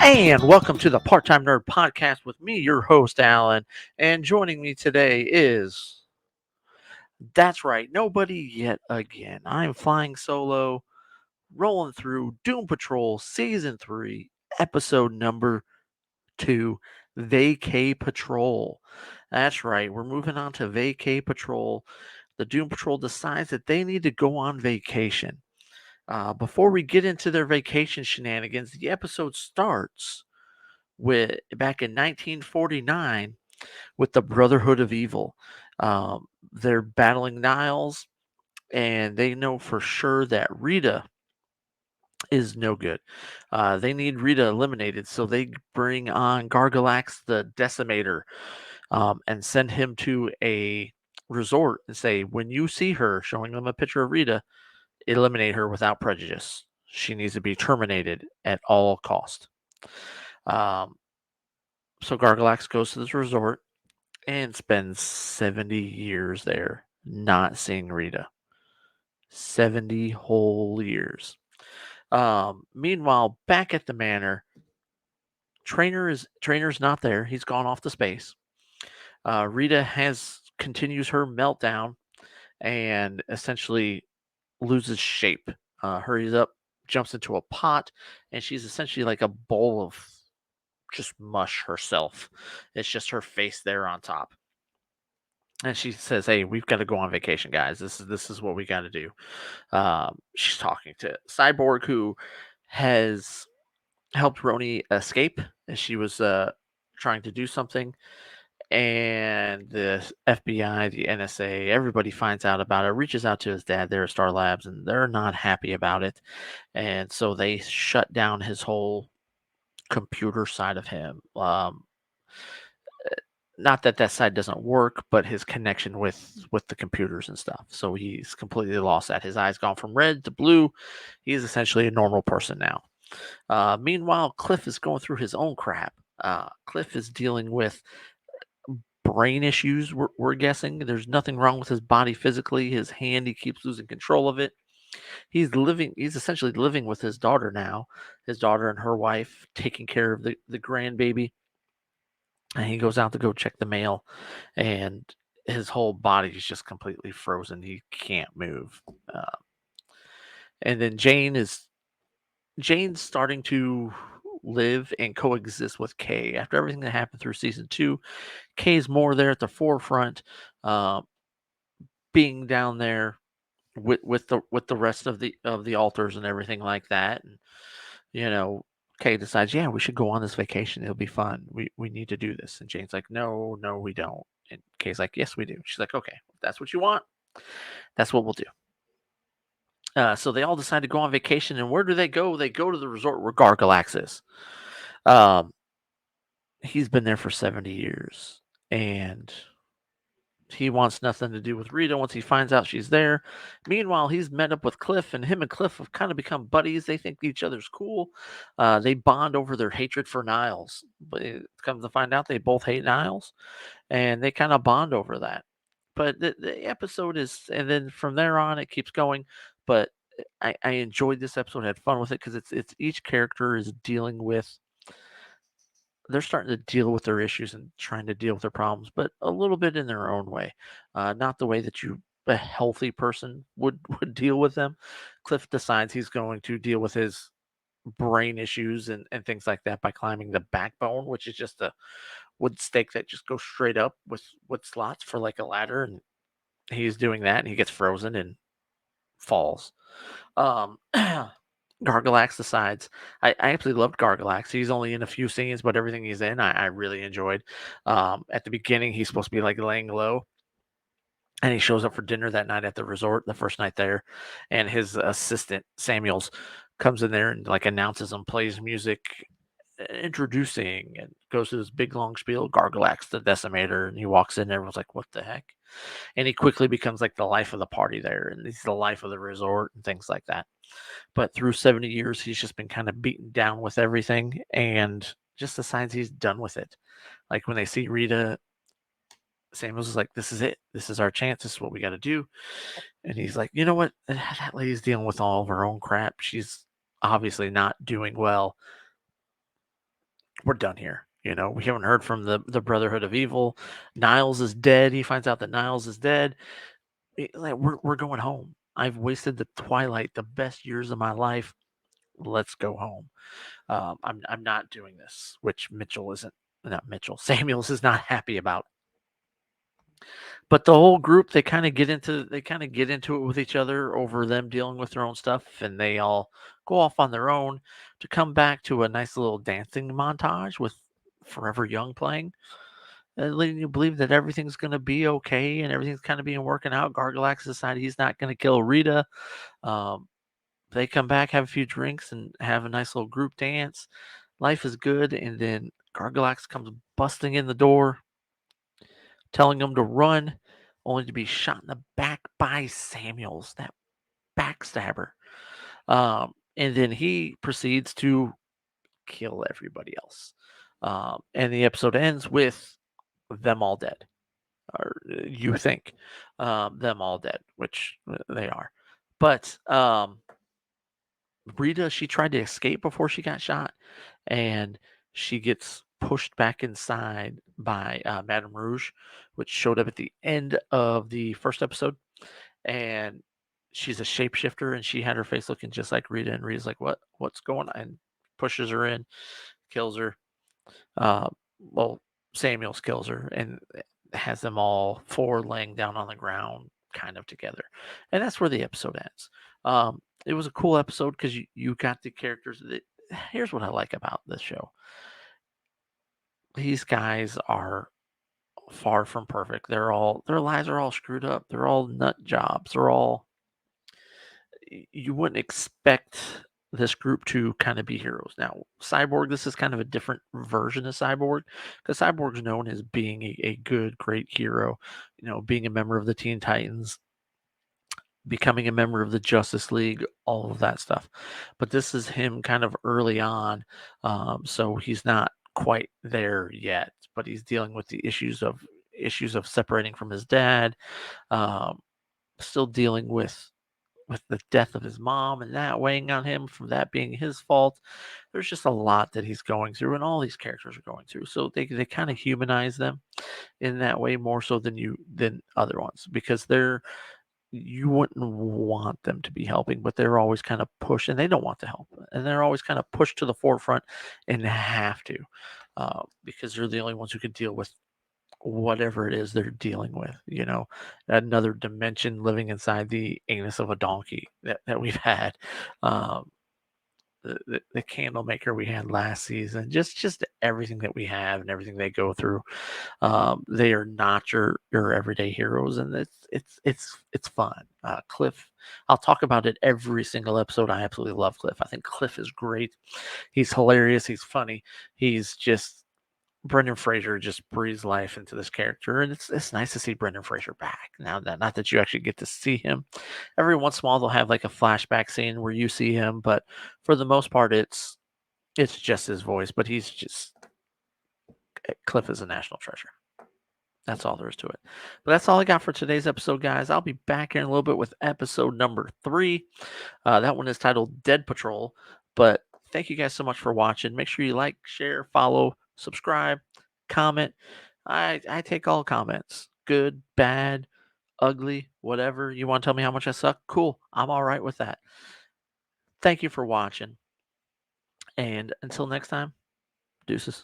And welcome to the Part-Time Nerd Podcast with me, your host, Alan. And joining me today is, that's right, nobody yet again. I'm flying solo, rolling through Doom Patrol Season 3, Episode number 2, Vacay Patrol. That's right, we're moving on to Vacay Patrol. The Doom Patrol decides that they need to go on vacation. Before we get into their vacation shenanigans, the episode starts back in 1949 with the Brotherhood of Evil. They're battling Niles, and they know for sure that Rita is no good. They need Rita eliminated, so they bring on Gargalax the Decimator and send him to a resort and say, when you see her, showing them a picture of Rita, eliminate her without prejudice. She needs to be terminated at all cost. Um, so Gargalax goes to this resort and spends 70 years there not seeing Rita. 70 whole years. Meanwhile, back at the manor, Trainer's not there. He's gone off to space. Rita continues her meltdown and essentially loses shape. Hurries up, jumps into a pot, and she's essentially like a bowl of just mush herself. It's just her face there on top. And she says, "Hey, we've got to go on vacation, guys. This is what we got to do." She's talking to Cyborg, who has helped Roni escape as she was trying to do something, and the FBI, the NSA, everybody finds out about it. Reaches out to his dad there at Star Labs, and they're not happy about it, and so they shut down his whole computer side of him. Not that that side doesn't work, but his connection with the computers and stuff. So he's completely lost that. His eyes gone from red to blue. He's essentially a normal person now. Meanwhile, Cliff is going through his own crap. Cliff is dealing with brain issues. We're guessing there's nothing wrong with his body physically. His hand, he keeps losing control of it. He's essentially living with his daughter now. His daughter and her wife taking care of the grandbaby. And he goes out to go check the mail, and his whole body is just completely frozen. He can't move. And then Jane's starting to live and coexist with Kay. After everything that happened through season 2, Kay's more there at the forefront, uh, being down there with the rest of the alters and everything like that. And you know, Kay decides, yeah, we should go on this vacation. It'll be fun. We need to do this. And Jane's like, no, we don't. And Kay's like, yes, we do. She's like, okay, if that's what you want, that's what we'll do. So they all decide to go on vacation. And where do they go? They go to the resort where Gargalax is. He's been there for 70 years. And he wants nothing to do with Rita once he finds out she's there. Meanwhile, he's met up with Cliff, and him and Cliff have kind of become buddies. They think each other's cool. They bond over their hatred for Niles. But it comes to find out they both hate Niles, and they kind of bond over that. But the episode is, and then from there on, it keeps going. But I enjoyed this episode, had fun with it because it's each character is dealing with, they're starting to deal with their issues and trying to deal with their problems, but a little bit in their own way, not the way that a healthy person would deal with them. Cliff decides he's going to deal with his brain issues and things like that by climbing the backbone, which is just a wood stake that just goes straight up with wood slots for like a ladder, and he's doing that, and he gets frozen and falls. Um, Gargalax decides. I absolutely loved Gargalax. He's only in a few scenes, but everything he's in, I really enjoyed. At the beginning, he's supposed to be like laying low, and he shows up for dinner that night at the resort, the first night there, and his assistant Samuels comes in there and like announces him, plays music, introducing, and goes to this big long spiel. Gargalax the Decimator, and he walks in, and everyone's like, "What the heck?" And he quickly becomes like the life of the party there, and he's the life of the resort and things like that. But through 70 years, he's just been kind of beaten down with everything and just decides he's done with it. Like when they see Rita, Samuels is like, this is it. This is our chance. This is what we got to do. And he's like, you know what? That lady's dealing with all of her own crap. She's obviously not doing well. we're done here. We haven't heard from the Brotherhood of Evil. Niles is dead. He finds out that Niles is dead. Like, we're going home. I've wasted the twilight, the best years of my life. Let's go home. I'm not doing this, which Mitchell isn't. Not Mitchell. Samuels is not happy about. But the whole group, they kind of get into it with each other over them dealing with their own stuff, and they all go off on their own to come back to a nice little dancing montage with Forever Young playing, and leading you to believe that everything's going to be okay and everything's kind of being working out. Gargalax decided he's not going to kill Rita. Um, they come back, have a few drinks, and have a nice little group dance. Life is good, and then Gargalax comes busting in the door, telling them to run, only to be shot in the back by Samuels, that backstabber. And then he proceeds to kill everybody else. And the episode ends with them all dead, or you think them all dead, which they are. But Rita, she tried to escape before she got shot, and she gets pushed back inside by Madame Rouge, which showed up at the end of the first episode. And she's a shapeshifter, and she had her face looking just like Rita. And Rita's like, What's going on?" And pushes her in, kills her. Well, Samuels kills her and has them all four laying down on the ground, kind of together. And that's where the episode ends. It was a cool episode because you got the characters. Here's what I like about this show: these guys are far from perfect. Their lives are all screwed up. They're all nut jobs. You wouldn't expect this group to kind of be heroes. Now, Cyborg, this is kind of a different version of Cyborg, because Cyborg's known as being a good, great hero, being a member of the Teen Titans, becoming a member of the Justice League, all of that stuff. But this is him kind of early on, so he's not quite there yet, but he's dealing with the issues of separating from his dad, um, still dealing with the death of his mom and that weighing on him from that being his fault. There's just a lot that he's going through, and all these characters are going through. So they kind of humanize them in that way more so than other ones, because you wouldn't want them to be helping, but they're always kind of pushed, and they don't want to help, and they're always kind of pushed to the forefront and have to, because they're the only ones who can deal with whatever it is they're dealing with, another dimension living inside the anus of a donkey that we've had. Um, the candle maker we had last season, just everything that we have and everything they go through. They are not your everyday heroes, and it's fun. Cliff, I'll talk about it every single episode. I absolutely love Cliff. I think Cliff is great. He's hilarious. He's funny. He's just Brendan Fraser just breathes life into this character, and it's nice to see Brendan Fraser back. Now that not that you actually get to see him, every once in a while they'll have like a flashback scene where you see him, but for the most part it's just his voice. But he's just Cliff is a national treasure. That's all there is to it. But that's all I got for today's episode, guys. I'll be back here in a little bit with episode number 3. That one is titled Dead Patrol. But thank you guys so much for watching. Make sure you like, share, follow, subscribe, comment. I take all comments. Good, bad, ugly, whatever. You want to tell me how much I suck? Cool. I'm all right with that. Thank you for watching. And until next time, deuces.